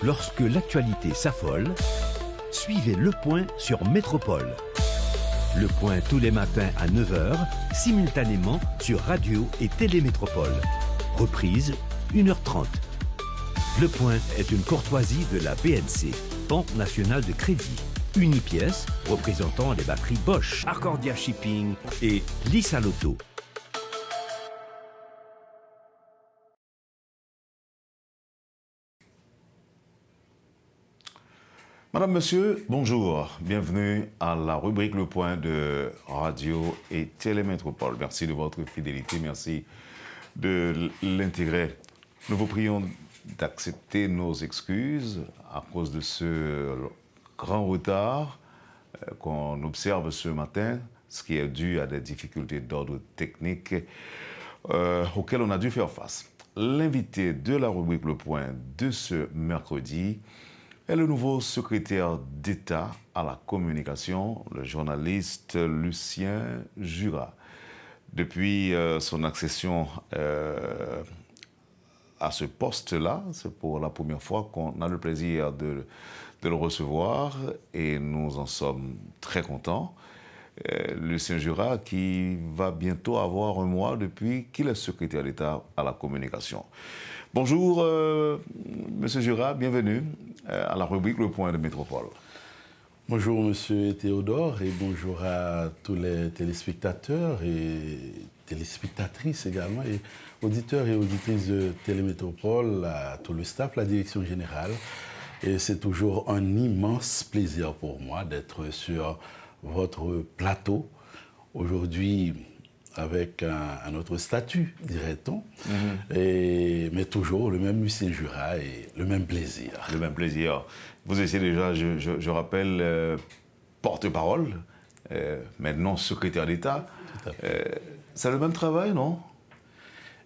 Lorsque l'actualité s'affole, suivez Le Point sur Métropole. Le Point tous les matins à 9 h, simultanément sur Radio et Télémétropole. Reprise 1 h 30. Le Point est une courtoisie de la BNC, Banque nationale de crédit. Unipièce, représentant les batteries Bosch, Arcordia Shipping et Lisa Lotto. Madame, Monsieur, bonjour. Bienvenue à la rubrique Le Point de Radio et Télémétropole. Merci de votre fidélité, merci de l'intégrer. Nous vous prions d'accepter nos excuses à cause de ce grand retard qu'on observe ce matin, ce qui est dû à des difficultés d'ordre technique auxquelles on a dû faire face. L'invité de la rubrique Le Point de ce mercredi est le nouveau secrétaire d'État à la communication, le journaliste Lucien Jura. Depuis son accession à ce poste-là, c'est pour la première fois qu'on a le plaisir de le recevoir et nous en sommes très contents. Lucien Jura qui va bientôt avoir un mois depuis qu'il est secrétaire d'État à la communication. Bonjour, Monsieur Jura, bienvenue à la rubrique Le Point de Métropole. Bonjour, Monsieur Théodore, et bonjour à tous les téléspectateurs et téléspectatrices également, et auditeurs et auditrices de Télémétropole, à tout le staff, la direction générale. Et c'est toujours un immense plaisir pour moi d'être sur votre plateau aujourd'hui, avec un autre statut, dirait-on, mais toujours le même Lucien Jura et le même plaisir. Le même plaisir. Vous étiez déjà, je rappelle, porte-parole, maintenant secrétaire d'État. C'est le même travail, non?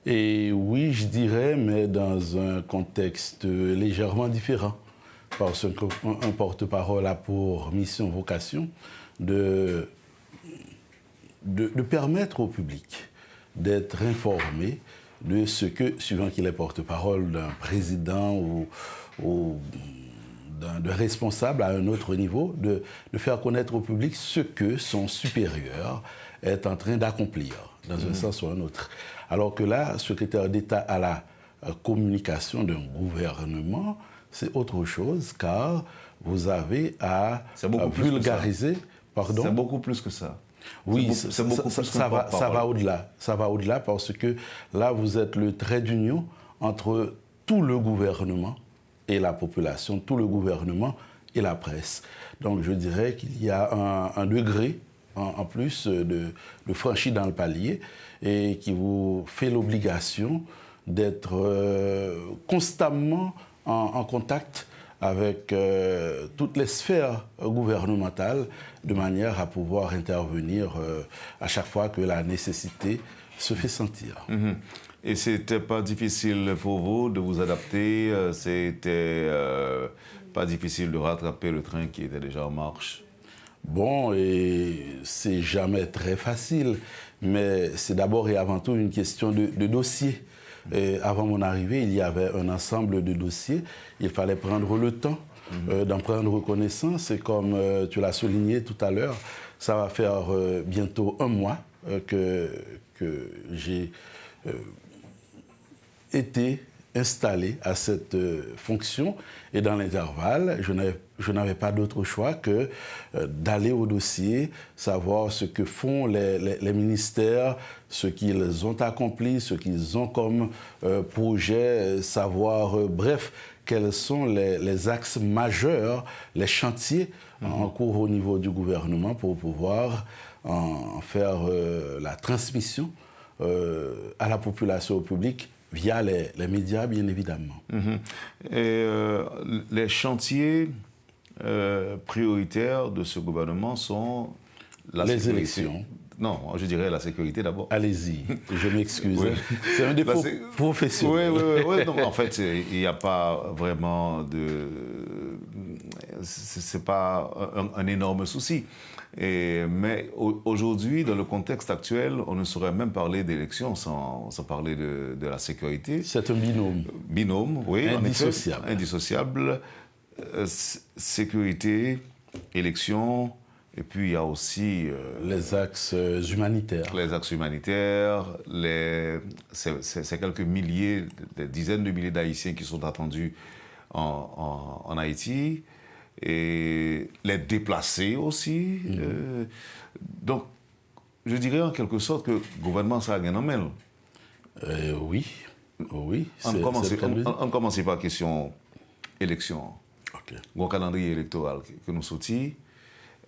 Et oui, je dirais, mais dans un contexte légèrement différent. Parce qu'un porte-parole a pour mission, vocation, de permettre au public d'être informé de ce que, suivant qu'il est porte-parole d'un président ou d'un responsable à un autre niveau, de faire connaître au public ce que son supérieur est en train d'accomplir, dans un sens ou un autre. Alors que là, secrétaire d'État à la communication d'un gouvernement, c'est autre chose, car vous avez à vulgariser... Pardon ? C'est beaucoup plus que ça. Oui, ça va au-delà. Ça va au-delà parce que là, vous êtes le trait d'union entre tout le gouvernement et la population, tout le gouvernement et la presse. Donc, je dirais qu'il y a un degré en plus de franchi dans le palier et qui vous fait l'obligation d'être constamment en contact avec toutes les sphères gouvernementales, de manière à pouvoir intervenir à chaque fois que la nécessité se fait sentir. Et c'était pas difficile pour vous de vous adapter? C'était pas difficile de rattraper le train qui était déjà en marche? Bon, et c'est jamais très facile, mais c'est d'abord et avant tout une question de dossier. Et avant mon arrivée, il y avait un ensemble de dossiers. Il fallait prendre le temps d'en prendre connaissance. Et comme tu l'as souligné tout à l'heure, ça va faire bientôt un mois que j'ai été installé à cette fonction. Et dans l'intervalle, je n'avais pas d'autre choix que d'aller au dossier, savoir ce que font les ministères, ce qu'ils ont accompli, ce qu'ils ont comme projet, savoir, bref, quels sont les axes majeurs, les chantiers en cours au niveau du gouvernement pour pouvoir en faire la transmission à la population, au public, via les médias, bien évidemment. Et les chantiers prioritaires de ce gouvernement sont les élections. Non, je dirais la sécurité d'abord. Allez-y, je m'excuse. Oui. C'est un défaut professionnel. Oui. Non, en fait, il n'y a pas vraiment de... C'est pas un énorme souci. Mais aujourd'hui, dans le contexte actuel, on ne saurait même parler d'élection sans parler de la sécurité. C'est un binôme. Binôme, oui. Indissociable. En effet, indissociable. Sécurité, élection... Et puis, il y a aussi... les axes humanitaires. Les axes humanitaires, c'est quelques milliers, des dizaines de milliers d'Haïtiens qui sont attendus en Haïti. Et les déplacés aussi. Donc, je dirais en quelque sorte que le gouvernement, ça a gagné en main. Oui. On commence par la question élection. Okay. Bon calendrier électoral que nous sortis.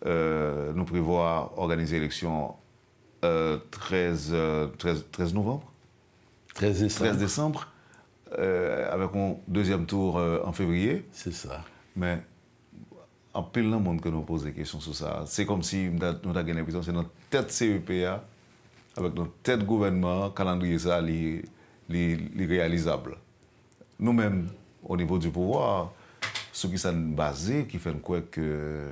Nous prévoit organiser l'élection 13 novembre. 13 décembre. Avec un deuxième tour en février. C'est ça. Mais en pile de monde que nous pose des questions sur ça. C'est comme si nous avons gagné l'impression que c'est notre tête CEPA, avec notre tête gouvernement, calendrier ça, réalisable. Nous-mêmes, au niveau du pouvoir, ceux qui sont basés, qui font quoi que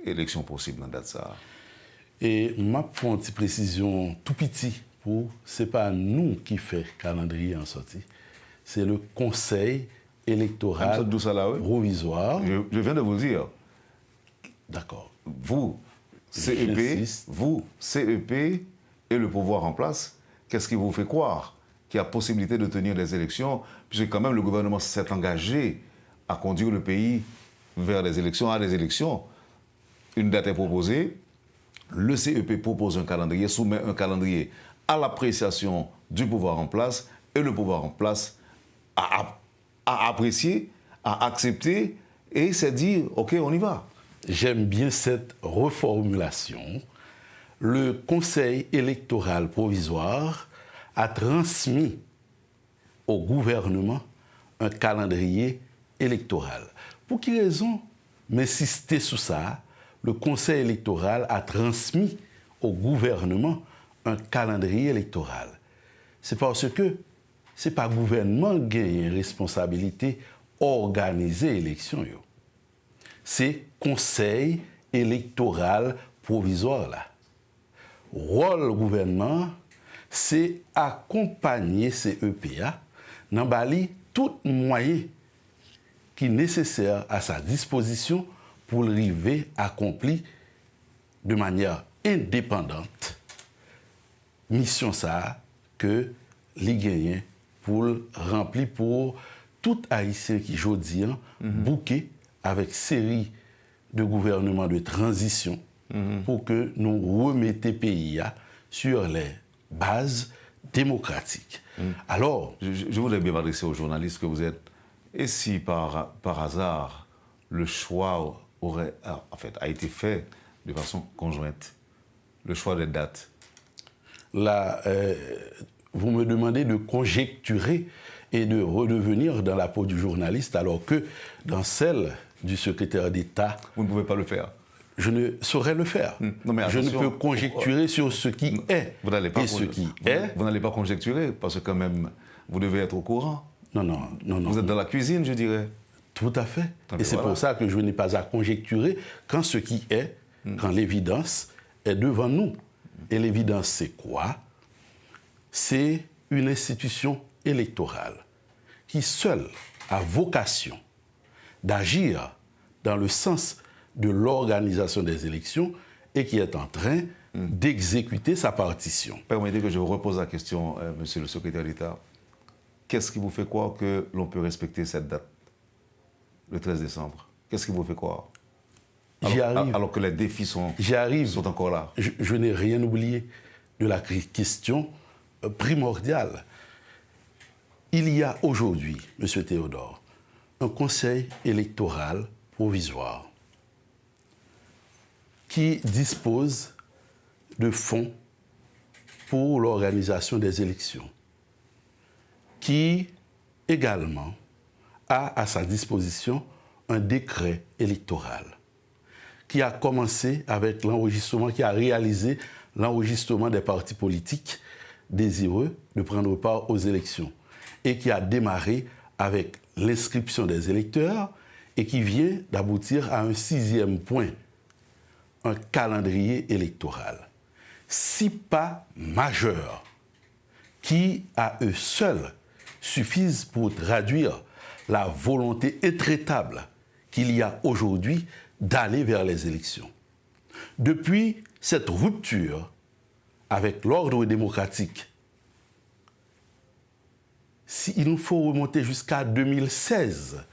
élection possible dans date ça. Et ma pour une petite précision tout petit pour c'est pas nous qui fait calendrier en sortie, c'est le Conseil électoral provisoire. Je viens de vous le dire. D'accord. Vous, CEP et le pouvoir en place, qu'est-ce qui vous fait croire qu'il y a possibilité de tenir des élections, puisque quand même le gouvernement s'est engagé à conduire le pays vers des élections, à des élections. Une date est proposée, le CEP propose un calendrier, soumet un calendrier à l'appréciation du pouvoir en place, et le pouvoir en place a apprécié, a accepté, et s'est dit, OK, on y va. J'aime bien cette reformulation. Le Conseil électoral provisoire a transmis au gouvernement un calendrier électoral. Pour quelle raison m'insister sur ça? Le Conseil électoral a transmis au gouvernement un calendrier électoral. C'est parce que ce n'est pas le gouvernement qui a une responsabilité d'organiser l'élection. C'est le Conseil électoral provisoire. Le rôle du gouvernement, c'est accompagner ces EPA dans tout moyen qui est nécessaire à sa disposition pour arriver à accomplir de manière indépendante mission ça que les gagnants pour remplir pour tout Haïtien qui aujourd'hui bouquet avec série de gouvernements de transition pour que nous remettions le pays sur les bases démocratiques. Alors, je voulais bien m'adresser aux journalistes que vous êtes. Et si par hasard le choix a été fait de façon conjointe, le choix des dates? Là, vous me demandez de conjecturer et de redevenir dans la peau du journaliste, alors que dans celle du secrétaire d'État... Vous ne pouvez pas le faire. Je ne saurais le faire. Non, mais je ne peux conjecturer sur ce qui est. Vous n'allez pas vous n'allez pas conjecturer, parce que quand même, vous devez être au courant. Non. Vous êtes dans la cuisine, je dirais. Tout à fait. Et c'est pour ça que je n'ai pas à conjecturer quand ce qui est, quand l'évidence est devant nous. Et l'évidence, c'est quoi? C'est une institution électorale qui seule a vocation d'agir dans le sens de l'organisation des élections et qui est en train d'exécuter sa partition. Permettez que je vous repose la question, monsieur le secrétaire d'État. Qu'est-ce qui vous fait croire que l'on peut respecter cette date, le 13 décembre? Qu'est-ce qui vous fait croire? J'y arrive. Alors que les défis sont encore là. Je n'ai rien oublié de la question primordiale. Il y a aujourd'hui, monsieur Théodore, un conseil électoral provisoire qui dispose de fonds pour l'organisation des élections, qui également a à sa disposition un décret électoral, qui a commencé avec l'enregistrement, qui a réalisé l'enregistrement des partis politiques désireux de prendre part aux élections et qui a démarré avec l'inscription des électeurs et qui vient d'aboutir à un 6e point, un calendrier électoral. 6 pas majeurs qui, à eux seuls, suffisent pour traduire la volonté intraitable qu'il y a aujourd'hui d'aller vers les élections. Depuis cette rupture avec l'ordre démocratique, il nous faut remonter jusqu'à 2016,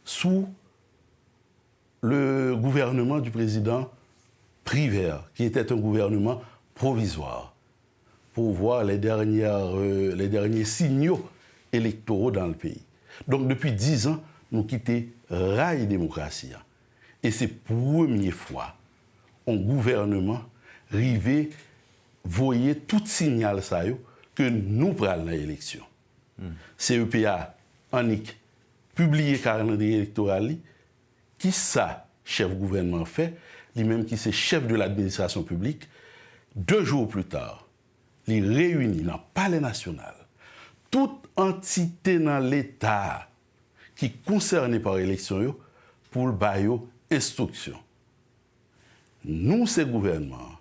sous le gouvernement du président Privert, qui était un gouvernement provisoire, pour voir les derniers signaux électoraux dans le pays. Donc depuis 10 ans, nous quittons rail démocratie. Et c'est pour la première fois un gouvernement rivé voyait tout signal ça que nous prenons l'élection. CEPA Annick publié le calendrier électoral, qui ça, chef gouvernement fait, lui-même qui c'est chef de l'administration publique, 2 jours plus tard, il réunit dans le palais national toute entité dans l'État qui est concernée par l'élection pour le bailler instruction. Nous, ces gouvernements,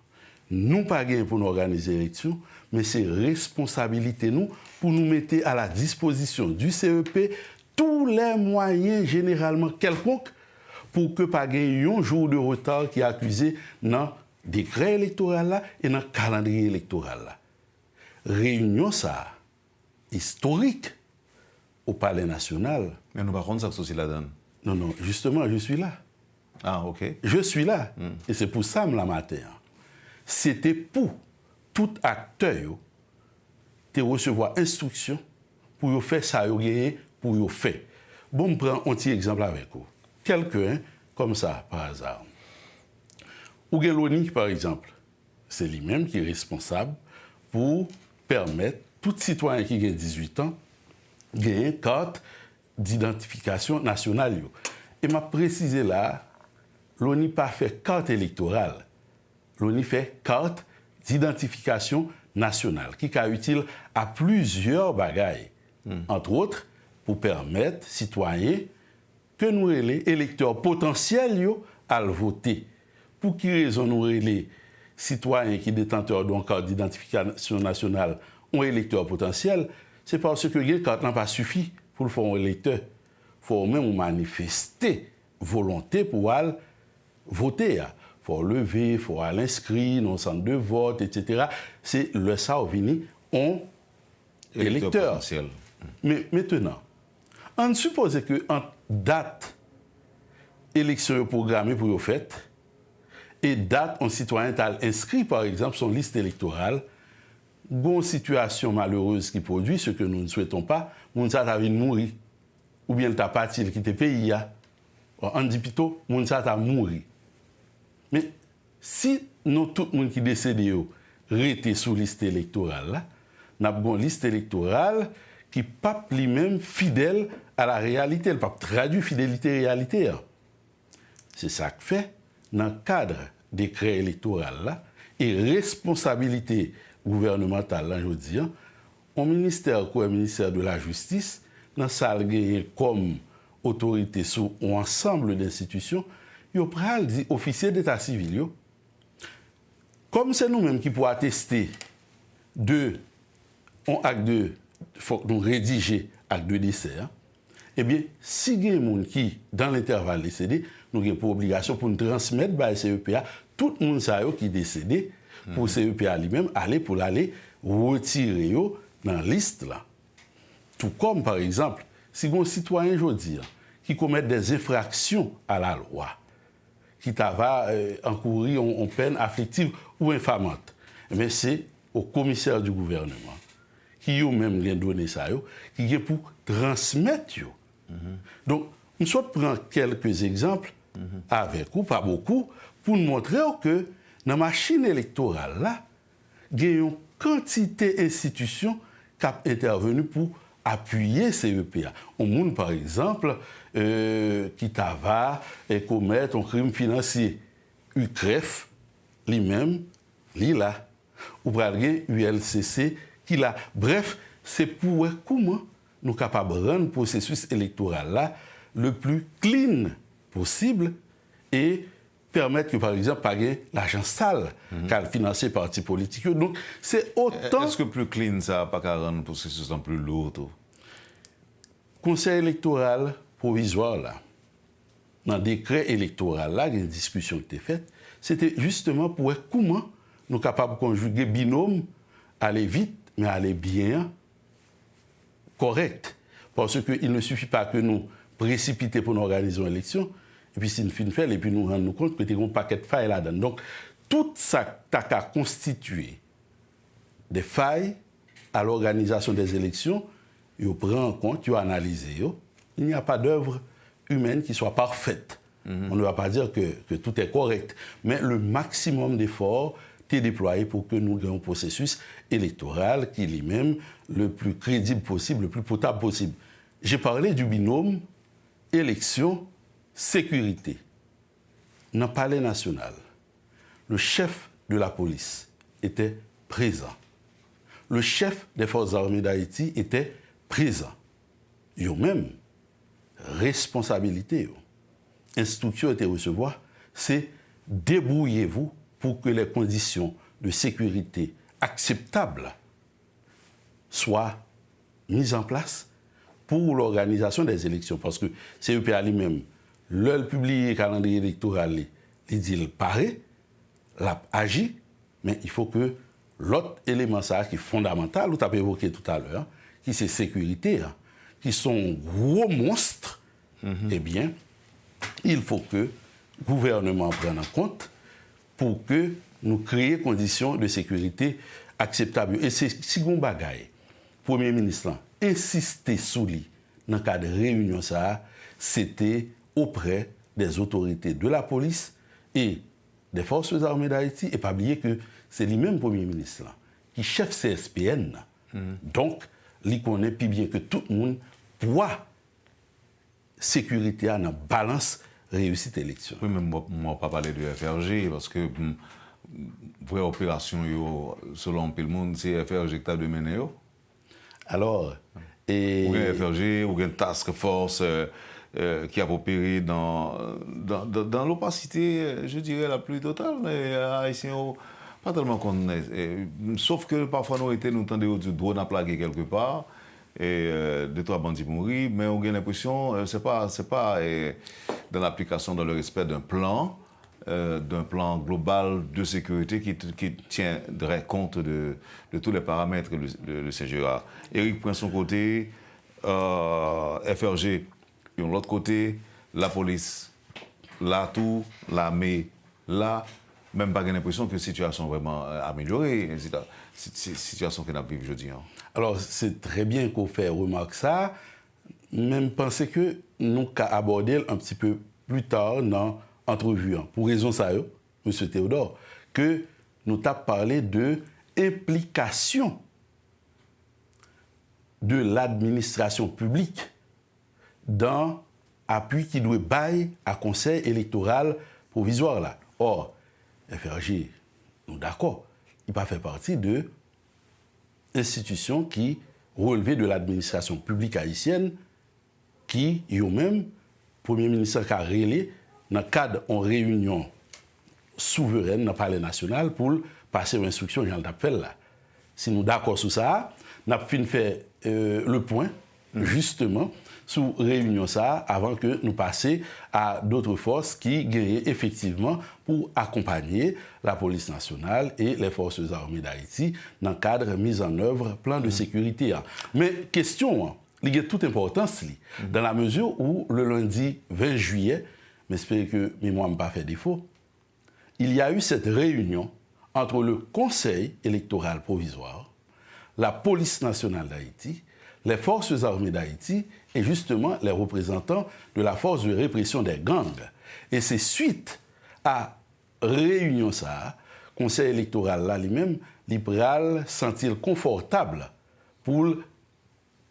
nous pas gain pour nous organiser l'élection, mais c'est responsabilité nous pour nous mettre à la disposition du CEP tous les moyens généralement quelconques pour que pas gagner un jour de retard qui est accusé dans le décret électoral là et dans le calendrier électoral là. Réunion ça historique au Palais national. Mais nous ne pouvons pas ça là-dedans. Non, justement, je suis là. Ah, ok. Je suis là. Et c'est pour ça que la matin. C'était pour tout acteur de recevoir instruction pour faire ça, pour faire. Bon, je prends un petit exemple avec vous. Quelqu'un, comme ça, par hasard. Ou Geloni, par exemple, c'est lui-même qui est responsable pour permettre tout citoyen qui a 18 ans de gagner une carte d'identification nationale. Et m'a précisé là, l'ONI pas fait carte électorale, l'ONI fait carte d'identification nationale, qui est utile à plusieurs bagailles. Entre autres, pour permettre aux citoyens que nous les électeurs potentiels à le voter. Pour qui raison nous les citoyens qui détenteurs d'une carte d'identification nationale ont électeurs potentiels, c'est parce que les cartes n'ont pas suffi pour le faire un électeur. Il faut même manifester volonté pour aller voter. Il faut lever, il faut aller inscrire dans le centre de vote, etc. C'est le ça vini on électeur. Mais maintenant, on suppose que en date élection programmée pour le fait et date un citoyen inscrit par exemple son liste électorale, une situation malheureuse qui produit ce que nous ne souhaitons pas, moun sa ta vin mourir ou bien ta parti qui te pays on dit plutôt moun sa ta mourir. Mais si nous tout le monde qui décède rete sous liste électorale là, n'a une liste électorale qui pas lui-même fidèle à la réalité, elle pas traduit fidélité réalité. C'est ça que fait dans le cadre décret électoral là et responsabilité gouvernementale là je dis au ministère quoi ministère de la justice dans ça comme autorité sur un ensemble d'institutions yo pral dit officier d'état civil yo comme c'est nous-mêmes qui pour attester de on acte de faut nous rédiger acte de décès eh bien si il y a des gens qui dans l'intervalle décédé nous avons pour obligation pour nous transmettre par CEPA tout le monde qui est décédé pour CEPA lui-même aller pour aller retirer dans la liste là. Tout comme par exemple si un citoyen aujourd'hui qui commet des infractions à la loi qui va encourir une peine afflictive ou infamante, mais c'est au commissaire du gouvernement qui eux-mêmes vient donner ça qui vient pour transmettre. Donc nous souhaitons prendre quelques exemples avec ou pas beaucoup pour nous montrer que dans la machine électorale là, il y a une quantité d'institutions qui ont intervenu pour appuyer CEPA. On monde par exemple qui va commettre un crime financier, UCREF lui-même là. Ou pral ULCC qui là. Bref, c'est pour comment nous sommes capables de rendre le processus électoral là le plus clean possible et permettre que, par exemple, pas l'argent sale qu'à financer partis politiques. Donc, c'est autant... Est-ce que plus clean, ça n'a pas qu'à rendre le processus plus lourd? Conseil électoral provisoire, là, dans le décret électoral, là, il y a une discussion qui était faite, c'était justement pour voir comment nous sommes capables de conjuguer binôme, aller vite, mais aller bien, correct. Parce qu'il ne suffit pas que nous précipitions pour nous organiser une élection, et puis si nous finissons et puis nous rendons compte que nous avons un paquet de failles là-dedans. Donc, tout ça a constitué des failles à l'organisation des élections, il prend en compte, il analyse. Il n'y a pas d'œuvre humaine qui soit parfaite. On ne va pas dire que tout est correct, mais le maximum d'efforts est déployé pour que nous ayons un processus électoral qui est lui-même le plus crédible possible, le plus potable possible. J'ai parlé du binôme élection-sécurité. Dans le palais national, le chef de la police était présent. Le chef des forces armées d'Haïti était présent. Yo même, responsabilité, instruction était recevoir, c'est débrouillez-vous pour que les conditions de sécurité acceptables soient mises en place pour l'organisation des élections. Parce que CEPA lui-même, l'heure publié le calendrier électoral, il dit il paraît, l'a agi, mais il faut que l'autre élément ça, qui est fondamental, vous avez évoqué tout à l'heure, qui c'est sécurité, qui sont gros monstres, eh bien, il faut que le gouvernement prenne en compte pour que nous créions des conditions de sécurité acceptables. Et c'est si on bagaille, le Premier ministre insistait sur lui dans le cadre de réunion, c'était auprès des autorités de la police et des forces armées d'Haïti. Et pas oublier que c'est lui-même Premier ministre qui chef CSPN. Donc, il connaît plus bien que tout le monde poids sécurité dans balance réussite élection. Oui, mais moi, je ne vais pas parler de FRG parce que vraie opération, selon tout le monde, c'est FRG qui a mené. Alors, ou bien FRG, ou bien task force qui a opéré dans l'opacité, je dirais, la plus totale. Haïtiens, pas tellement qu'on est. Sauf que parfois, nous entendons du drone à plaquer quelque part. Et deux, trois bandits mourir, mais on a l'impression c'est pas dans l'application, dans le respect d'un plan global de sécurité qui tiendrait compte de tous les paramètres de ces jeux-là. Éric prend son côté, FRG, et de l'autre côté, la police, là tout, l'armée, là, même pas l'impression que la situation est vraiment améliorée, c'est une situation qu'on a vivre aujourd'hui. Alors, c'est très bien qu'on fait remarque ça, même penser que nous avons abordé un petit peu plus tard dans l'entrevue, pour raison ça, M. Théodore, que nous avons parlé de implication de l'administration publique dans l'appui qui doit bailler à conseil électoral provisoire là. Or, FRG, nous d'accord, il pas fait partie de institutions qui relevaient de l'administration publique haïtienne qui, eux-mêmes, Premier ministre a relé dans le cadre d'une réunion souveraine dans le palais national pour passer aux instructions dans l'appel là. Si nous sommes d'accord sur ça, nous avons fait le point, justement, sous réunion ça, avant que nous passions à d'autres forces qui guéraient effectivement pour accompagner la police nationale et les forces armées d'Haïti dans le cadre de mise en œuvre plan de sécurité. Mais question, il y a toute importance, dans la mesure où le lundi 20 juillet, j'espère que mémoire ne m'a pas fait défaut, il y a eu cette réunion entre le Conseil électoral provisoire, la police nationale d'Haïti, les forces armées d'Haïti et justement les représentants de la force de répression des gangs. Et c'est suite à réunion ça, Conseil électoral là lui-même, libéral sentir confortable pour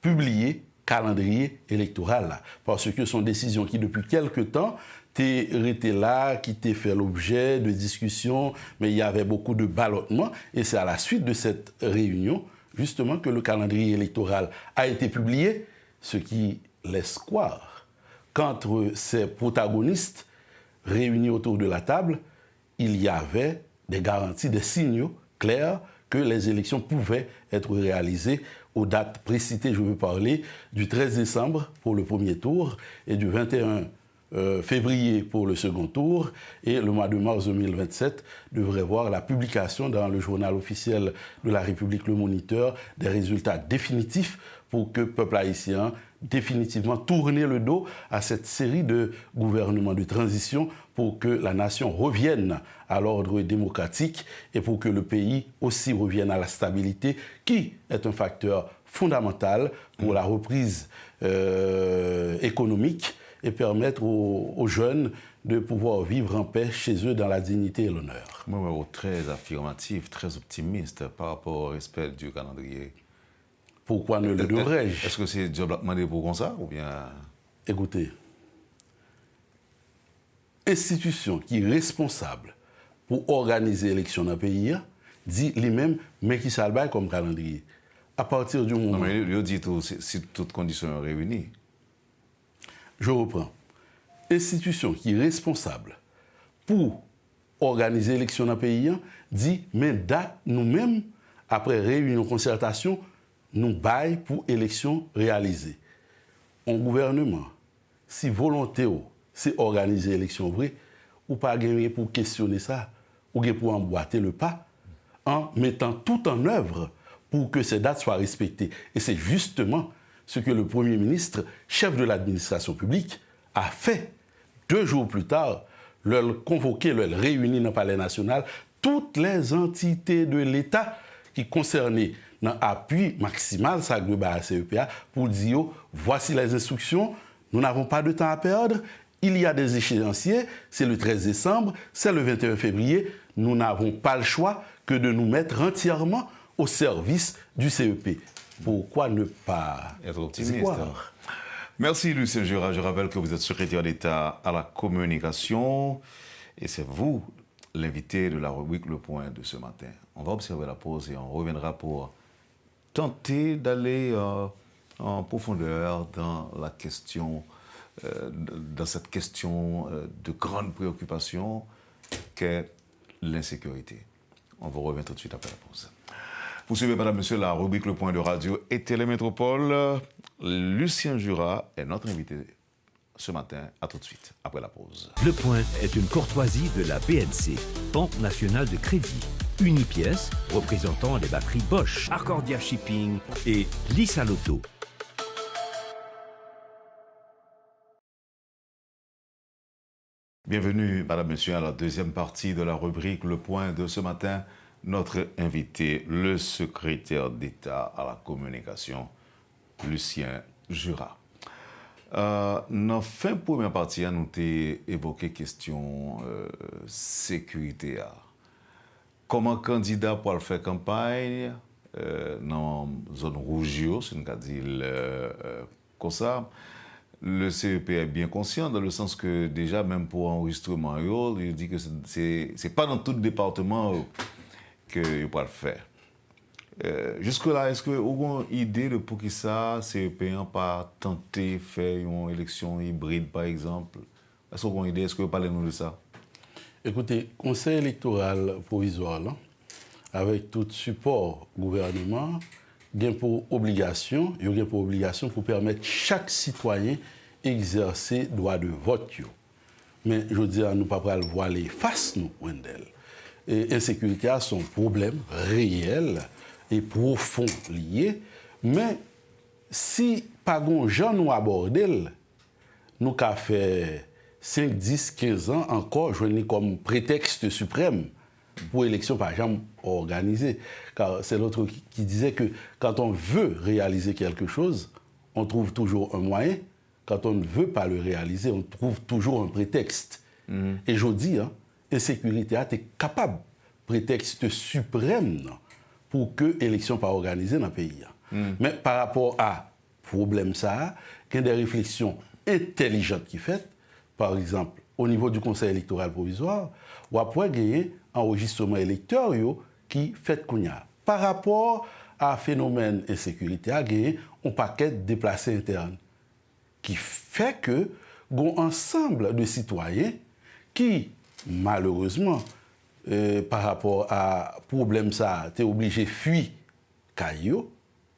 publier calendrier électoral là, parce que son décision qui depuis quelque temps été là, qui t'est fait l'objet de discussions, mais il y avait beaucoup de ballottements. Et c'est à la suite de cette réunion, justement, que le calendrier électoral a été publié, ce qui laisse croire qu'entre ces protagonistes réunis autour de la table, il y avait des garanties, des signaux clairs que les élections pouvaient être réalisées aux dates précitées. Je veux parler du 13 décembre pour le premier tour et du 21 février pour le second tour. Et le mois de mars 2027 devrait voir la publication dans le journal officiel de la République, Le Moniteur, des résultats définitifs pour que le peuple haïtien définitivement tourne le dos à cette série de gouvernements de transition pour que la nation revienne à l'ordre démocratique et pour que le pays aussi revienne à la stabilité, qui est un facteur fondamental pour la reprise économique et permettre aux jeunes de pouvoir vivre en paix chez eux dans la dignité et l'honneur. Moi, très affirmatif, très optimiste par rapport au respect du calendrier. Pourquoi ne le devrais-je? Est-ce que c'est job à demander pour comme ça ou bien... Écoutez, institution qui est responsable pour organiser l'élection dans le pays, dit lui-même, mais qui s'albaille comme calendrier. À partir du moment... Non, mais il dit tout, si toutes conditions sont réunies. Je reprends. Institution qui est responsable pour organiser l'élection dans le pays, dit, mais date nous-mêmes, après réunion, concertation, nous baillons pour élection réalisée. Un gouvernement, si volonté c'est organiser l'élection vraie, ou pas gagner pour questionner ça, ou pour emboîter le pas, en mettant tout en œuvre pour que ces dates soient respectées. Et c'est justement ce que le Premier ministre, chef de l'administration publique, a fait 2 jours plus tard, leur convoquer, leur réunir dans le Palais national toutes les entités de l'État qui concernaient dans l'appui maximal ça de la CEPA pour dire voici les instructions, nous n'avons pas de temps à perdre, il y a des échéanciers, c'est le 13 décembre, c'est le 21 février, nous n'avons pas le choix que de nous mettre entièrement au service du CEP. Pourquoi ne pas être optimiste? Merci Lucien Jura. Je rappelle que vous êtes secrétaire d'État à la communication et c'est vous l'invité de la rubrique Le Point de ce matin. On va observer la pause et on reviendra pour tenter d'aller en profondeur dans la question, dans cette question de grande préoccupation qu'est l'insécurité. On vous revient tout de suite après la pause. Vous suivez, madame, monsieur, la rubrique Le Point de Radio et Télémétropole. Lucien Jura est notre invité ce matin. À tout de suite, après la pause. Le Point est une courtoisie de la BNC, Banque nationale de crédit. Unipièce, représentant les batteries Bosch, Arcordia Shipping et Lisa Lotto. Bienvenue, madame, monsieur, à la deuxième partie de la rubrique Le Point de ce matin. Notre invité, le secrétaire d'État à la communication, Lucien Jura. Dans la fin première partie, nous avons évoqué la question sécurité. Comment candidat pour faire campagne dans la zone rouge, si on peut dire comme ça, le CEP est bien conscient dans le sens que déjà, même pour enregistrement, il dit que ce n'est pas dans tout le département qu'il peut le faire. Jusque-là, est-ce que vous avez une idée de pour qui ça, CEP n'a pas tenté de faire une élection hybride, par exemple? Est-ce que vous avez une idée? Est-ce que vous parlez-nous de ça? Écoutez, Conseil électoral provisoire, là, avec tout support gouvernement, il y a pour obligation pour permettre chaque citoyen exercer droit de vote. Mais je veux dire, nous ne pouvons pas le voiler face, nous, Wendell. Et l'insécurité a son problème réel et profond lié. Mais si pas de gens nous abordent, nous avons fait 5, 10, 15 ans encore, je l'ai comme prétexte suprême pour l'élection, par exemple, organisée. Car c'est l'autre qui disait que quand on veut réaliser quelque chose, on trouve toujours un moyen. Quand on ne veut pas le réaliser, on trouve toujours un prétexte. Et je dis, l'insécurité est capable, prétexte suprême, pour que l'élection soit organisée dans le pays. Mais par rapport à problème ça, il y a des réflexions intelligentes qui sont faites. Par exemple, au niveau du Conseil électoral provisoire, on va gagner un enregistrement électeur qui fait qu'on y a. Par rapport à phénomène d'insécurité, à gagner un paquet de déplacés internes qui fait que un ensemble de citoyens qui, malheureusement, par rapport à problème ça, t'es obligé de fuir Caillou,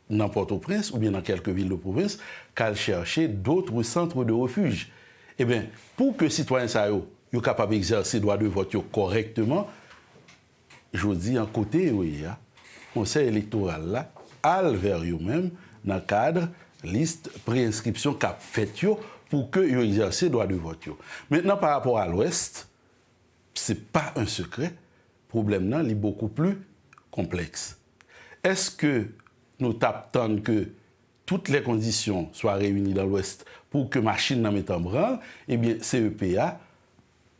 dans Port-au-Prince ou bien dans quelques villes de province, qu'à chercher d'autres centres de refuge. Eh bien, pour que les citoyens soient capables d'exercer le droit de vote correctement, je dis un côté, oui, le conseil électoral là, al vers eux-mêmes dans le cadre liste préinscription qu'a fait pour que ils exercent le droit de vote. Maintenant, par rapport à l'Ouest, ce n'est pas un secret. Le problème là, il est beaucoup plus complexe. Est-ce que nous attendons que toutes les conditions soient réunies dans l'Ouest pour que la machine n'en mette en branle? Eh bien, CEPA,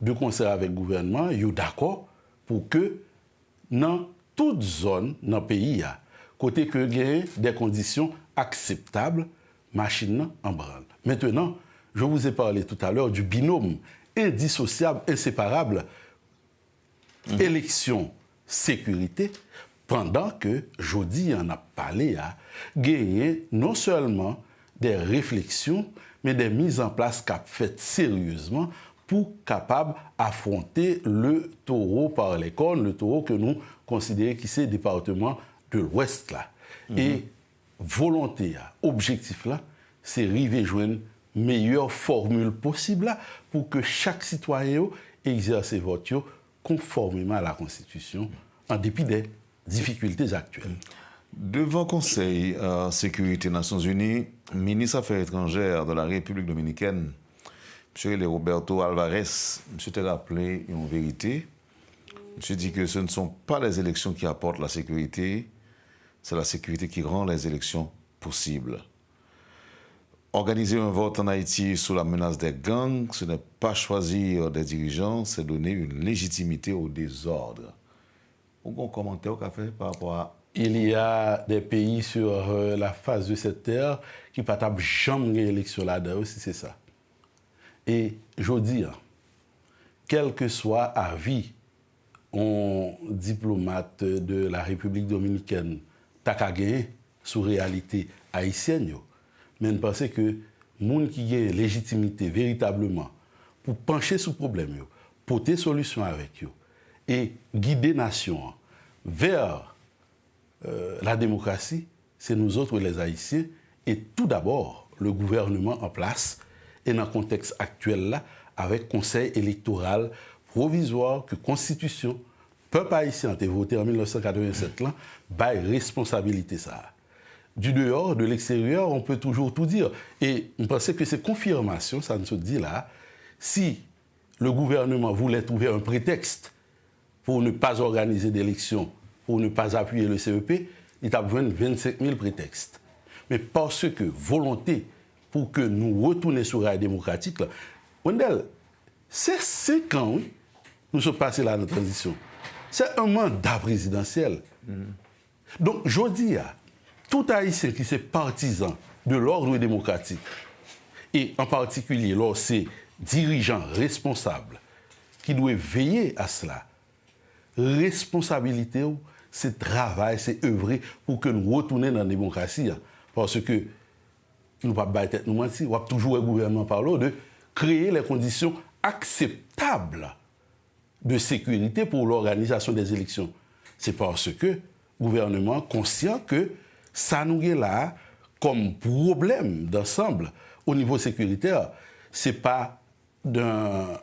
de concert avec le gouvernement, est d'accord pour que dans toute zone, dans le pays, côté que il y ait des conditions acceptables, machine en branle. Maintenant, je vous ai parlé tout à l'heure du binôme indissociable, inséparable, élection-sécurité, pendant que Jody en a parlé à gagner non seulement des réflexions, mais des mises en place qu'a faites sérieusement pour capable affronter le taureau par les cornes, le taureau que nous considérons qui c'est le département de l'Ouest là. Et volonté, objectif là, c'est arriver à joindre une meilleure formule possible là, pour que chaque citoyen exerce ses votes conformément à la Constitution, en dépit des difficultés actuelles. Devant le Conseil Sécurité Nations Unies, ministre des Affaires étrangères de la République dominicaine, M. Roberto Alvarez, M. t'a rappelé une vérité. M. dit que ce ne sont pas les élections qui apportent la sécurité, c'est la sécurité qui rend les élections possibles. Organiser un vote en Haïti sous la menace des gangs, ce n'est pas choisir des dirigeants, c'est donner une légitimité au désordre. Vous avez un commentaire qu'a fait par rapport à... Il y a des pays sur la face de cette terre qui ne peuvent jamais gagner l'élection là-dedans, si c'est ça. Et je dis, quel que soit l'avis un diplomate de la République dominicaine t'a gagné sous réalité haïtienne, mais je pense que les gens qui ont légitimité véritablement pour pencher sur le problème, porter solution avec eux et guider la nation vers la démocratie, c'est nous autres les Haïtiens et tout d'abord le gouvernement en place et dans le contexte actuel là, avec conseil électoral provisoire que Constitution, peuple haïtien a voté en 1987 là, bail responsabilité ça. Du dehors, de l'extérieur, on peut toujours tout dire. Et je pense que c'est confirmation, ça ne se dit là, si le gouvernement voulait trouver un prétexte pour ne pas organiser d'élections, pour ne pas appuyer le CEP, il a besoin de 25 000 prétextes. Mais parce que volonté pour que nous retournions sur la démocratique, Wendel, c'est 5 ans, oui, nous sommes passés là dans la transition. C'est un mandat présidentiel. Donc, je dis, tout Haïtien qui est partisan de l'ordre démocratique, et en particulier lorsque dirigeants responsables qui doivent veiller à cela, responsabilité, c'est travail, c'est œuvrer pour que nous retournions dans la démocratie. Parce que nous ne pouvons pas nous mentir, on va toujours le gouvernement parler de créer les conditions acceptables de sécurité pour l'organisation des élections. C'est parce que le gouvernement est conscient que ça nous est là comme problème d'ensemble au niveau sécuritaire. Ce n'est pas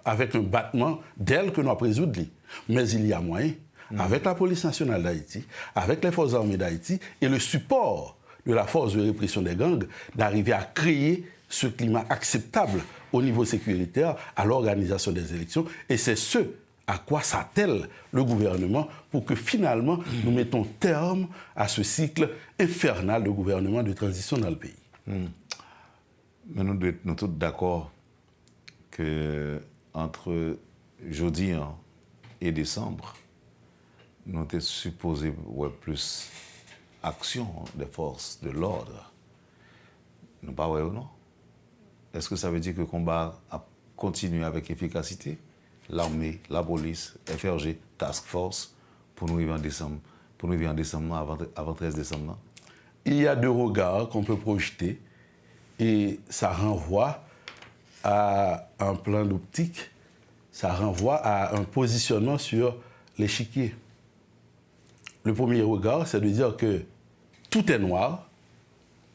avec un battement d'aile que nous avons résoudre. Mais il y a moyen, avec la police nationale d'Haïti, avec les forces armées d'Haïti et le support de la force de répression des gangs, d'arriver à créer ce climat acceptable au niveau sécuritaire à l'organisation des élections. Et c'est ce à quoi s'attelle le gouvernement pour que finalement nous mettons terme à ce cycle infernal de gouvernement de transition dans le pays. Mais nous sommes tous d'accord que entre jeudi et décembre, nous étions supposés voir plus action des forces de l'ordre. Nous pas ou non? Est-ce que ça veut dire que le combat a continuer avec efficacité, l'armée, la police, FRG, Task Force, pour nous arriver en décembre, avant 13 décembre? Il y a deux regards qu'on peut projeter et ça renvoie à un plan d'optique, ça renvoie à un positionnement sur l'échiquier. Le premier regard, c'est de dire que tout est noir,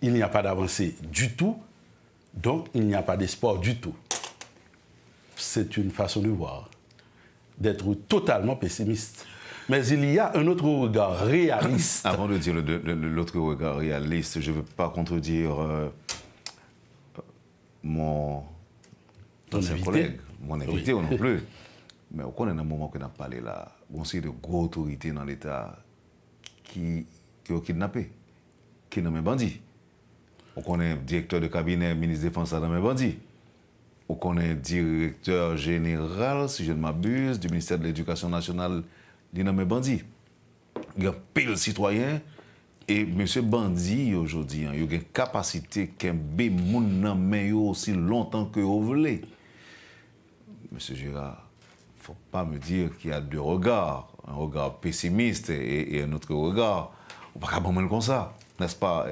il n'y a pas d'avancée du tout, donc il n'y a pas d'espoir du tout. C'est une façon de voir, d'être totalement pessimiste. Mais il y a un autre regard réaliste. Avant de dire l'autre regard réaliste, je ne veux pas contredire mon collègue, mon invité non plus. Mais on connaît un moment qu'on a parlé là, on sait de grosses autorités dans l'État qui ont kidnappé, qui n'ont même bandit. On connaît directeur de cabinet, ministre de la Défense dans mes bandits. On connaît directeur général, si je ne m'abuse, du ministère de l'Éducation nationale, il nommé bandit. Il y a pile citoyen et M. Bandit aujourd'hui, il y a une capacité qu'un bémoun nommé aussi longtemps que vous voulez. M. Girard, il ne faut pas me dire qu'il y a deux regards, un regard pessimiste et un autre regard. On ne peut pas comprendre comme ça, n'est-ce pas?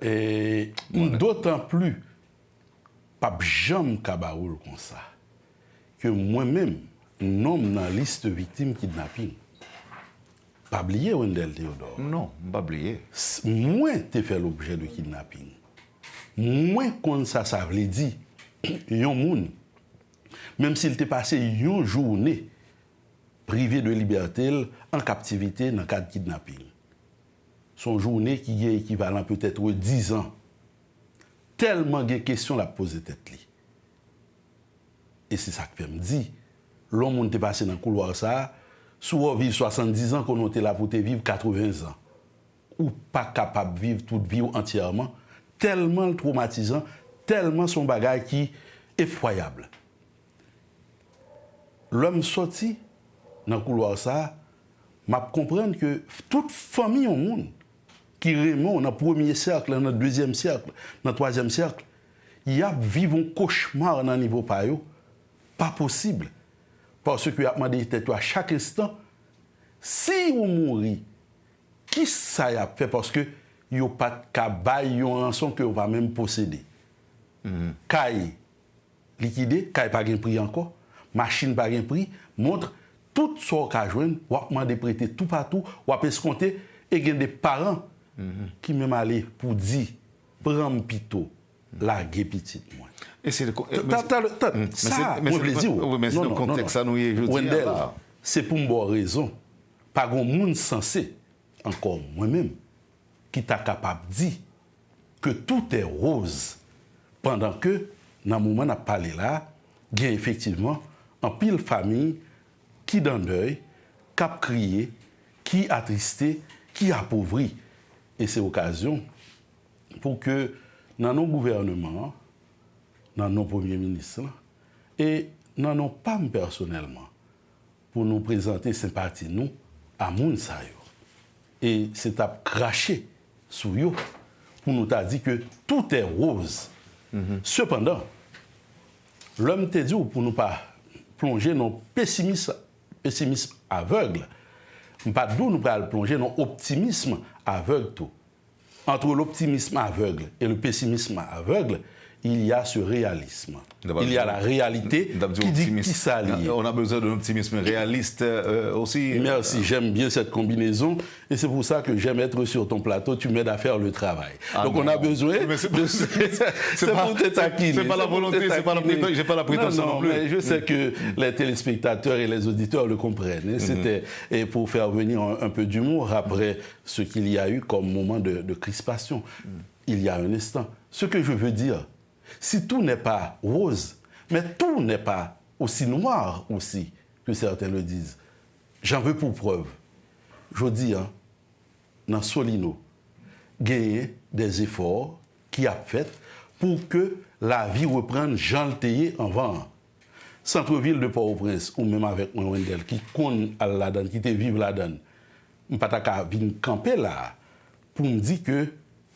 Et d'autant plus, pas jamais cabaoul comme ça, que moi-même, nomme dans la liste de victimes kidnapping. Pas oublié Wendell Théodore. Non, pas oublié. Moi, t'es fait l'objet de kidnapping. Moi, quand ça veut dire, yon moun, même s'il t'est passé une journée privé de liberté en captivité dans le cadre de kidnapping. Son journée qui est équivalent peut-être 10 ans. Tellement de questions la poser tête li. Et c'est ça que je me dis. L'homme qui est passé dans le couloir ça, soit vivre 70 ans, qu'on était là pour te vivre 80 ans. Ou pas capable de vivre toute vie entièrement. Tellement traumatisant, tellement son bagage qui est effroyable. L'homme sorti dans le couloir ça, m'a comprendre que toute famille au monde qui remonte dans le premier cercle, dans le deuxième cercle, dans le troisième cercle, il y a vivre un cauchemar dans le niveau payo, pas possible. Parce que a demandé à chaque instant, si vous mourrez, qui ça y a fait parce que il n'y a pas de cabane, il y a un rançon que vous va même posséder. Caille liquidé, caille pas de prix encore, machine pas de prix, montre tout ce qu'on a joué, ou a demandé prêter tout partout, ou a escompter, et il y a des parents qui même allaient pour dire, prends pito, la gué petite moi. Et c'est le ça, mon plaisir. Mais c'est le contexte, ça nous y est aujourd'hui. C'est pour une bonne raison. Pas grand monde censé, encore moi-même, qui t'a capable de dire que tout est rose. Pendant que, dans le moment où on a parlé là, il y a effectivement un pile famille qui dans deuil, qui a crié, qui a attristé, qui a appauvri. Et c'est l'occasion pour que dans nos gouvernements, dans nos premiers ministres, et dans nos PAM personnellement, pour nous présenter sympathie nous à Mounsayo. Et c'est à cracher sur eux pour nous dire que tout est rose. Cependant, l'homme te dit pour nous pas plonger dans pessimisme aveugle, pas d'où nous pas plonger dans optimisme aveugle tout. Entre l'optimisme aveugle et le pessimisme aveugle, il y a ce réalisme. Il y a la réalité qui dit qui s'allie. On a besoin d'un optimisme réaliste aussi. Merci, j'aime bien cette combinaison et c'est pour ça que j'aime être sur ton plateau, tu m'aides à faire le travail. Donc on a besoin c'est pour te taquiner. C'est pas la volonté, j'ai pas la prétention non plus. Mais je sais que les téléspectateurs et les auditeurs le comprennent. C'était pour faire venir un peu d'humour après ce qu'il y a eu comme moment de crispation. Il y a un instant. Ce que je veux dire, si tout n'est pas rose, mais tout n'est pas aussi noir aussi que certains le disent. J'en veux pour preuve. Je dis, dans Solino, gagner des efforts qui a fait pour que la vie reprenne Jean le Théier en vent. Centre-ville de Port-au-Prince, ou même avec moi Wendell, qui connaît la donne, qui te vive la donne, je ne peux pas venir camper là pour me dire que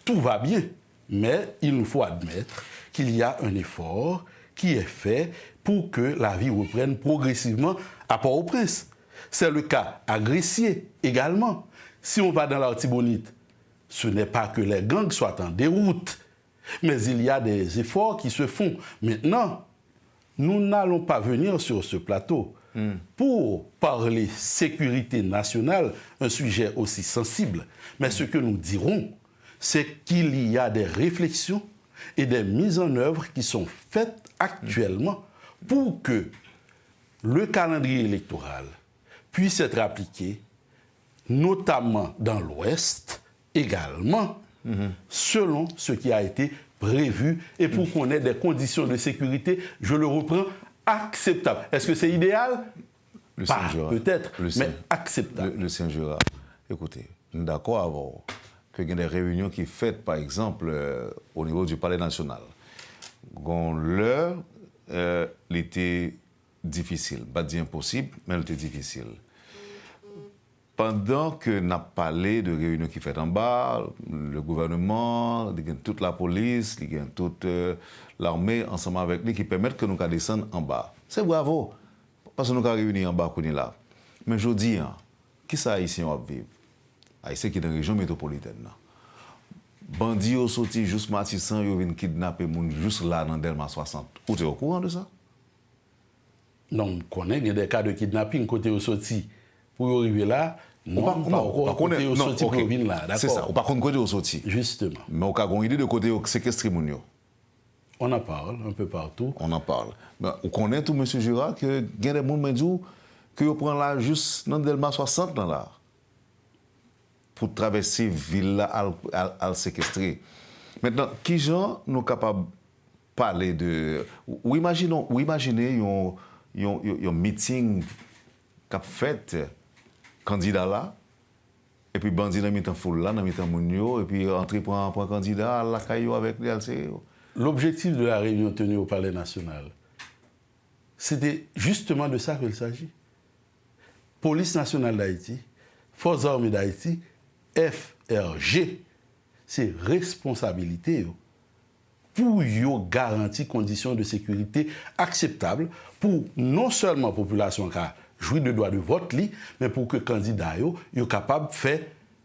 tout va bien. Mais il nous faut admettre qu'il y a un effort qui est fait pour que la vie reprenne progressivement à Port-au-Prince. C'est le cas à Gressier également. Si on va dans l'Artibonite, ce n'est pas que les gangs soient en déroute, mais il y a des efforts qui se font. Maintenant, nous n'allons pas venir sur ce plateau pour parler sécurité nationale, un sujet aussi sensible. Mais ce que nous dirons, c'est qu'il y a des réflexions et des mises en œuvre qui sont faites actuellement pour que le calendrier électoral puisse être appliqué, notamment dans l'Ouest, également, selon ce qui a été prévu et pour qu'on ait des conditions de sécurité, je le reprends, acceptables. Est-ce que c'est idéal? Pas, peut-être, mais acceptable. Le Saint-Jura, écoutez, nous sommes d'accord avant qu'il y a des réunions qui sont faites, par exemple, au niveau du Palais national. L'heure, elle était difficile, pas dit impossible, mais elle était difficile. Pendant que nous avons parlé de réunions qui sont faites en bas, le gouvernement, toute la police, toute l'armée, ensemble avec nous, qui permettent que nous descendre en bas. C'est bravo, parce que nous avons réuni en bas, là. Mais je dis, qui ça Haïtien va vivre? Haïtien qui est dans la région métropolitaine. Bandits ont sorti juste Matissan, ils viennent kidnapper les gens juste là, dans Delma 60. Vous êtes au courant de ça? Non, on connaît des cas de kidnapping côté au sorti. Pour arriver là, non, pas encore côté au sorti pour venir là. C'est ça, ou par contre côté au sorti. Justement. Mais on a une idée de côté au séquestrer les gens. On en parle un peu partout. On en parle. Mais on connaît tout, M. Jura, que il y a des gens qui disent que vous prenez là juste dans Delma 60 dans là. Pour traverser la ville à le séquestrer. Maintenant, qui gens nous capables de parler de... Ou imaginez un meeting qu'a fait candidat là, et puis bandit dans le foule là, dans le mounio, et puis entrer pour un candidat à la caillou avec les LCE. L'objectif de la réunion tenue au Palais national, c'était justement de ça qu'il s'agit. Police nationale d'Haïti, Forces armées d'Haïti, FRG, c'est responsabilité pour garantir conditions de sécurité acceptables pour non seulement la population qui a joui de droit de vote, mais pour que les candidats soient capables de faire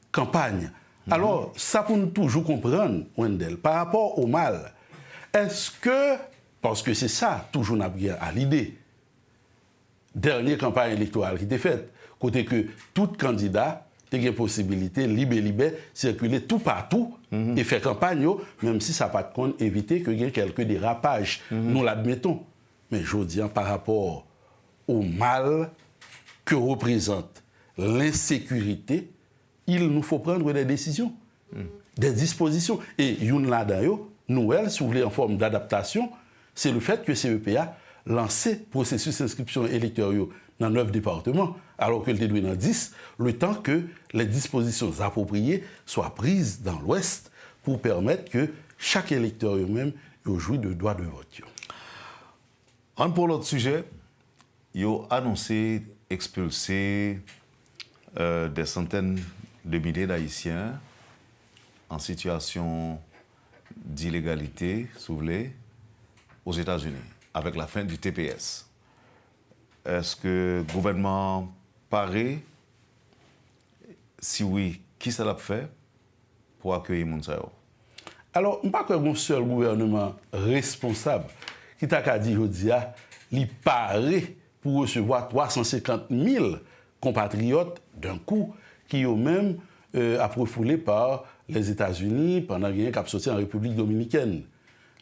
campagne. Alors, ça pour nous toujours comprendre, Wendel, par rapport au mal, est-ce que, parce que c'est ça, toujours n'a bien à l'idée, dernière campagne électorale qui était faite, côté que tout candidat a une possibilité libre, circuler tout partout et faire campagne, même si ça n'a pas de compte, éviter qu'il y ait quelques dérapages. Nous l'admettons. Mais je dis, par rapport au mal que représente l'insécurité, il nous faut prendre des décisions, des dispositions. Et une là-dedans, nous, si vous voulez, en forme d'adaptation, c'est le fait que CEPA lancé processus d'inscription électorale dans 9 départements, alors que le déduit dans 10, le temps que les dispositions appropriées soient prises dans l'Ouest pour permettre que chaque électeur eux-mêmes jouit de droit de vote. Pour l'autre sujet, ils ont annoncé expulser des centaines de milliers d'Haïtiens en situation d'illégalité, si vous voulez, aux États-Unis, avec la fin du TPS. Est-ce que le gouvernement paraît? Si oui, qui ça l'a fait pour accueillir Mounsayo? Alors, je ne pense pas qu'il y ait un seul gouvernement responsable qui t'a dit aujourd'hui, il paraît pour recevoir 350 000 compatriotes d'un coup qui ont même refoulés par les États-Unis pendant qu'il y a un cap sorti en République dominicaine.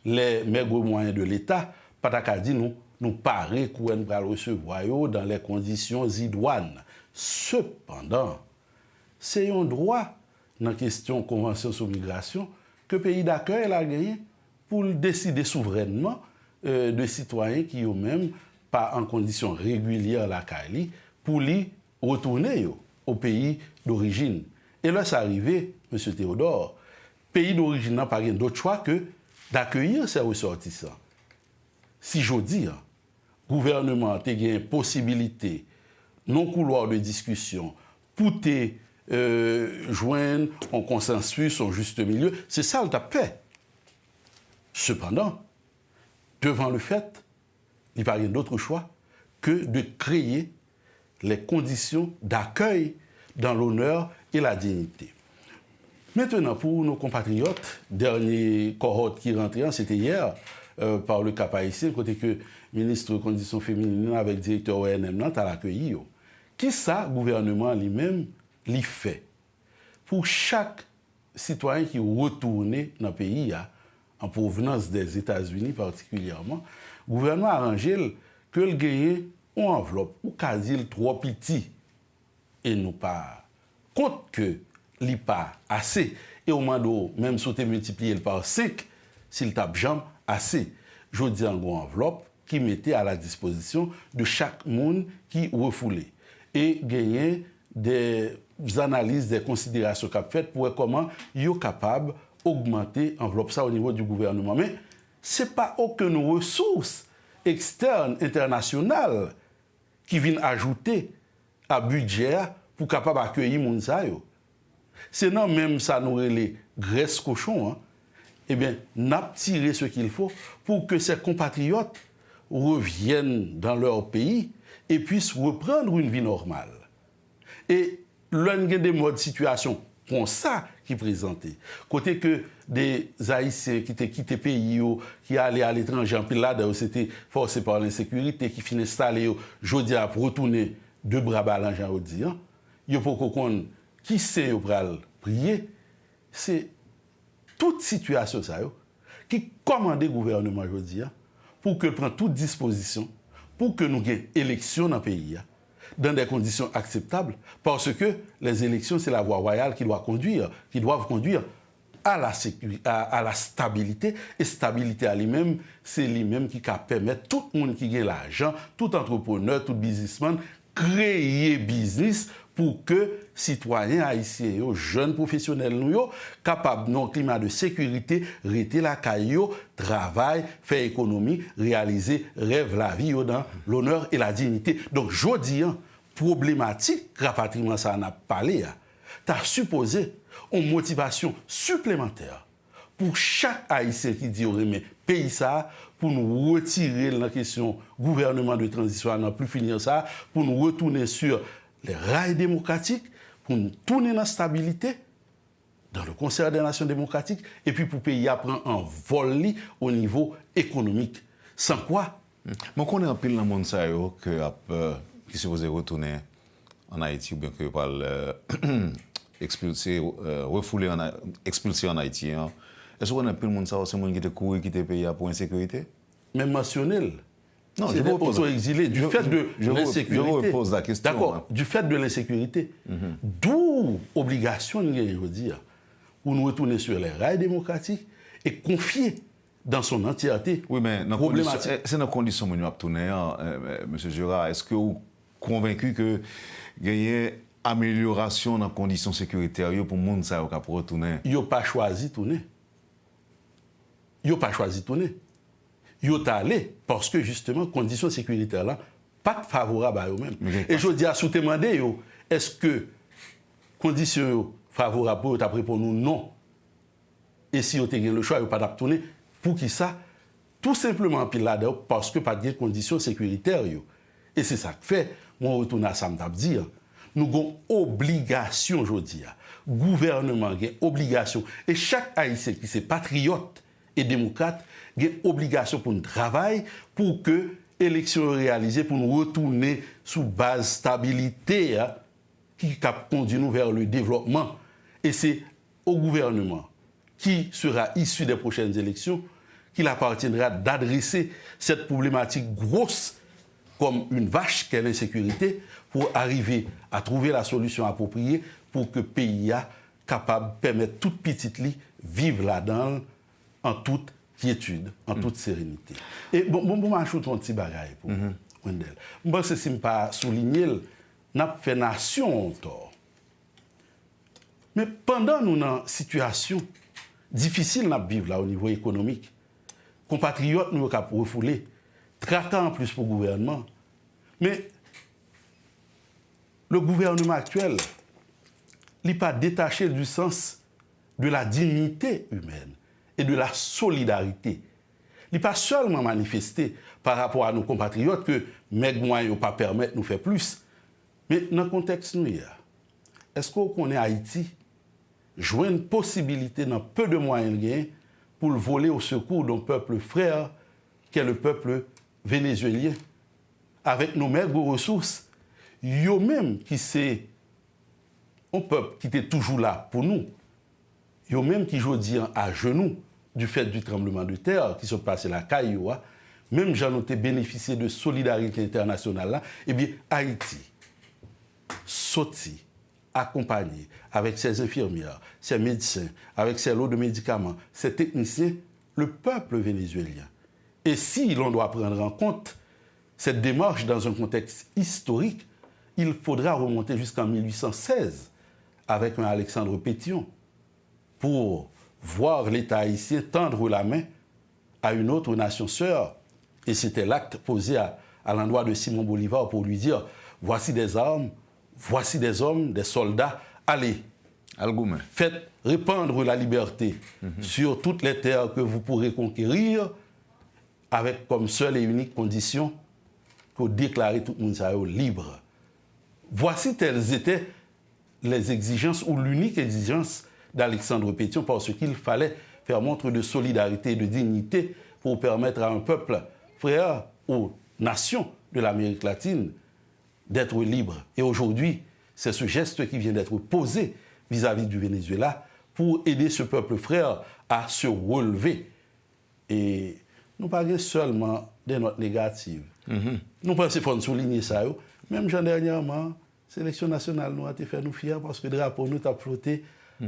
Les maigres moyens de l'État, pas qu'à dire nous paraît qu'on va recevoir dans les conditions idoines. Cependant, c'est un droit dans la question convention sur migration que le pays d'accueil a gagné pour décider souverainement de citoyens qui eux-mêmes pas en conditions régulières la Cali pour les retourner au pays d'origine. Et là, c'est arrivé, M. Théodore, pays d'origine n'a pas d'autre choix que d'accueillir ces ressortissants. Si je dis, le gouvernement a une possibilité, non couloir de discussion, pour joindre un consensus, un juste milieu, c'est ça le fait. Cependant, devant le fait, il n'y a pas d'autre choix que de créer les conditions d'accueil dans l'honneur et la dignité. Maintenant, pour nos compatriotes, dernier cohorte qui rentrait, c'était hier, par le Cap haïtien, côté que le ministre des Conditions féminines avec le directeur ONM a l'accueilli. Qui ça, le gouvernement lui-même, l'y fait? Pour chaque citoyen qui retourne dans le pays, en provenance des États-Unis particulièrement, le gouvernement a arrangé que le gagne une enveloppe, ou quasi trop petit, et nous pas compte que il pas assez. Et au moment où, même si tu multiplié par 5, s'il tape jamais assez, je dis en gros enveloppe qui mettait à la disposition de chaque monde qui refoulait. Et gagner des analyses, des considérations qu'a faites pour voir comment ils sont capables d'augmenter l'enveloppe ça au niveau du gouvernement. Mais ce n'est pas aucune ressource externe, internationale, qui viennent ajouter à budget pour capable accueillir les gens. C'est non même ça nous les graisses cochons. Eh bien, n'a tiré ce qu'il faut pour que ces compatriotes reviennent dans leur pays et puissent reprendre une vie normale. Et l'un des modes de situation comme ça qui présentait. Côté que des Haïtiens qui étaient quittés le pays, qui allaient à l'étranger, en pile là, c'était forcé par l'insécurité, qui finissent installés, jeudi à retourner de bras ballants, j'en dis. Il y a beaucoup de qui sait pour prier. C'est toute situation ça, qui commande le gouvernement aujourd'hui pour que prenne toute disposition pour que nous ayons élection dans le pays dans des conditions acceptables, parce que les élections, c'est la voie royale qui doivent conduire à la stabilité, et stabilité à lui-même, c'est lui-même qui permet tout le monde qui a l'argent, tout entrepreneur, tout businessman, créer business pour que citoyens haïtiens, jeunes professionnels, nous, capables dans un climat de sécurité, rester la caillou, travail, faire économie, réaliser rêve la vie dans l'honneur et la dignité. Donc, je dis, problématique, rapatriement, ça en a parlé, tu as supposé une motivation supplémentaire pour chaque Haïtien qui dit, mais pays ça, pour nous retirer la question gouvernement de transition, n'en plus finir ça, pour nous retourner sur les rails démocratiques, pour nous tourner dans la stabilité, dans le concert des nations démocratiques, et puis pour le pays prendre un vol au niveau économique. Sans quoi? Mais on est en pile dans le monde qui se supposé retourner en Haïti, ou bien que parle expulsé, refoulé, expulsé en Haïti. Est-ce qu'on a pile le monde ça, c'est le monde qui était couru, qui était payé pour insécurité? Même mentionnel. Non, je vous auto-exilé du fait de l'insécurité. Je vous repose la question. D'accord, du fait de l'insécurité. D'où obligation, je veux dire, pour nous retourner sur les rails démocratiques et confier dans son entièreté. Oui, mais c'est dans les conditions que nous avons tourné, M. Girard. Est-ce que vous êtes convaincu que il y a une amélioration dans les conditions sécuritaires pour le monde qui a retourné? Ils n'ont pas choisi de tourner. Ils n'ont pas choisi de tourner. Ils sont allés parce que justement, les conditions sécuritaires là, pas favorables à eux-mêmes. Et je dis à sous demander, est-ce que les conditions favorables pour eux, pour nous, non. Et si vous avez le choix, vous n'avez pas tourner, pour qui ça? Tout simplement parce que pas de conditions sécuritaires. Et c'est ça que fait, moi, je retourne à ça, me dire, nous avons obligation aujourd'hui. Le gouvernement a une obligation. Et chaque Haïtien qui est patriote et démocrate, il y a une obligation pour nous travailler, pour que l'élection soit réalisée, pour nous retourner sous base stabilité qui conduit nous vers le développement. Et c'est au gouvernement qui sera issu des prochaines élections qu'il appartiendra d'adresser cette problématique grosse comme une vache qu'est l'insécurité pour arriver à trouver la solution appropriée pour que le pays soit capable de permettre toute petite lit vivre là-dedans en toute quiétude, en toute sérénité. Et bon, je ajoute un petit bagage pour Wendell. Je pense que si je ne pas souligner, nous avons fait nation en tort. Mais pendant nous dans une situation difficile à vivre là au niveau économique, compatriotes nous ont refoulé, traquant en plus pour le gouvernement. Mais le gouvernement actuel n'est pas détaché du sens de la dignité humaine et de la solidarité. n'est pas seulement manifesté par rapport à nos compatriotes que mes moyens ne pas permettre de nous faire plus. Mais dans le contexte nous, est-ce qu'on connaît Haïti jouer une possibilité dans peu de moyens pour le voler au secours d'un peuple frère qui est le peuple vénézuélien, avec nos maigres ressources, yo même qui c'est un peuple qui était toujours là pour nous, yo même qui aujourd'hui à genoux du fait du tremblement de terre qui se passe à la Cailloua, même j'en ai bénéficié de solidarité internationale là, eh bien Haïti sorti, accompagné avec ses infirmières, ses médecins, avec ses lots de médicaments, ses techniciens, le peuple vénézuélien. Et si l'on doit prendre en compte cette démarche dans un contexte historique, il faudra remonter jusqu'en 1816 avec un Alexandre Pétion pour voir l'État haïtien tendre la main à une autre nation sœur. Et c'était l'acte posé à l'endroit de Simon Bolivar pour lui dire « Voici des armes, voici des hommes, des soldats, allez, faites répandre la liberté sur toutes les terres que vous pourrez conquérir, avec comme seule et unique condition que déclarer tout le monde libre. » Voici telles étaient les exigences ou l'unique exigence d'Alexandre Pétion, parce qu'il fallait faire montre de solidarité et de dignité pour permettre à un peuple frère, aux nations de l'Amérique latine, d'être libre. Et aujourd'hui, c'est ce geste qui vient d'être posé vis-à-vis du Venezuela pour aider ce peuple frère à se relever. Et nous ne parlons pas seulement des notes négatives. Nous pensons qu'il faut souligner ça. Même dernièrement, la sélection nationale nous a fait nous fiers parce que le drapeau nous a flotté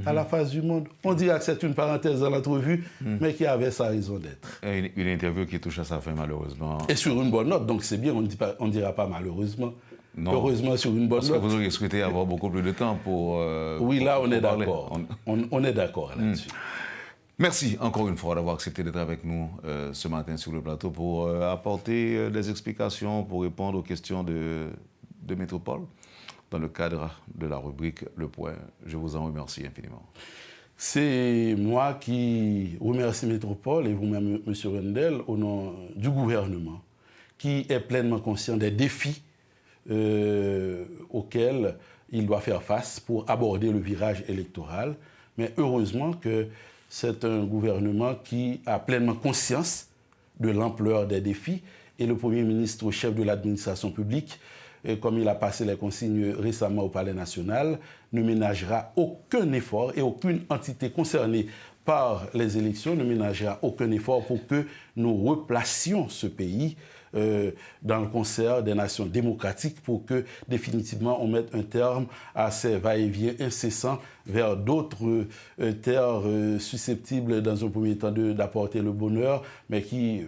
à la face du monde. On dirait que c'est une parenthèse dans l'entrevue, mais qui avait sa raison d'être. Une interview qui touche à sa fin, malheureusement. Et sur une bonne note, donc c'est bien, on ne dira pas malheureusement. Non. Heureusement, sur une bonne note. Parce que vous auriez souhaité avoir beaucoup plus de temps pour... oui, là, on est d'accord. On est d'accord là-dessus. Merci encore une fois d'avoir accepté d'être avec nous ce matin sur le plateau pour apporter des explications, pour répondre aux questions de Métropole dans le cadre de la rubrique Le Point. Je vous en remercie infiniment. C'est moi qui remercie Métropole et vous-même, M. Rendel, au nom du gouvernement, qui est pleinement conscient des défis auxquels il doit faire face pour aborder le virage électoral. Mais heureusement que c'est un gouvernement qui a pleinement conscience de l'ampleur des défis. Et le Premier ministre, chef de l'administration publique, comme il a passé les consignes récemment au Palais national, ne ménagera aucun effort et aucune entité concernée par les élections ne ménagera aucun effort pour que nous replacions ce pays dans le concert des nations démocratiques pour que définitivement on mette un terme à ces va-et-vient incessants vers d'autres terres susceptibles dans un premier temps d'apporter le bonheur, mais qui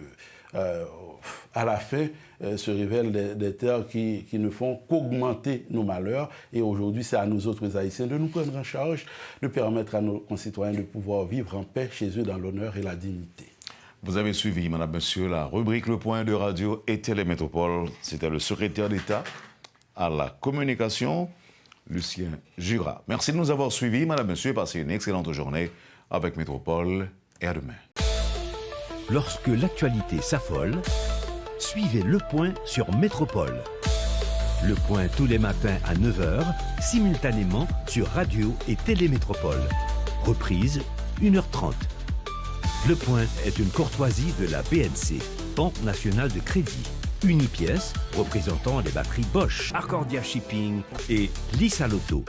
à la fin se révèlent des terres qui ne font qu'augmenter nos malheurs. Et aujourd'hui, c'est à nous autres Haïtiens de nous prendre en charge, de permettre à nos concitoyens de pouvoir vivre en paix chez eux dans l'honneur et la dignité. Vous avez suivi, madame, monsieur, la rubrique Le Point de Radio et Télémétropole. C'était le secrétaire d'État à la communication, Lucien Jura. Merci de nous avoir suivis, madame, monsieur. Passez une excellente journée avec Métropole et à demain. Lorsque l'actualité s'affole, suivez Le Point sur Métropole. Le Point tous les matins à 9h, simultanément sur Radio et Télémétropole. Reprise, 1h30. Le Point est une courtoisie de la BNC, Banque nationale de crédit. Unipièce, représentant les batteries Bosch, Arcordia Shipping et Lisa Lotto.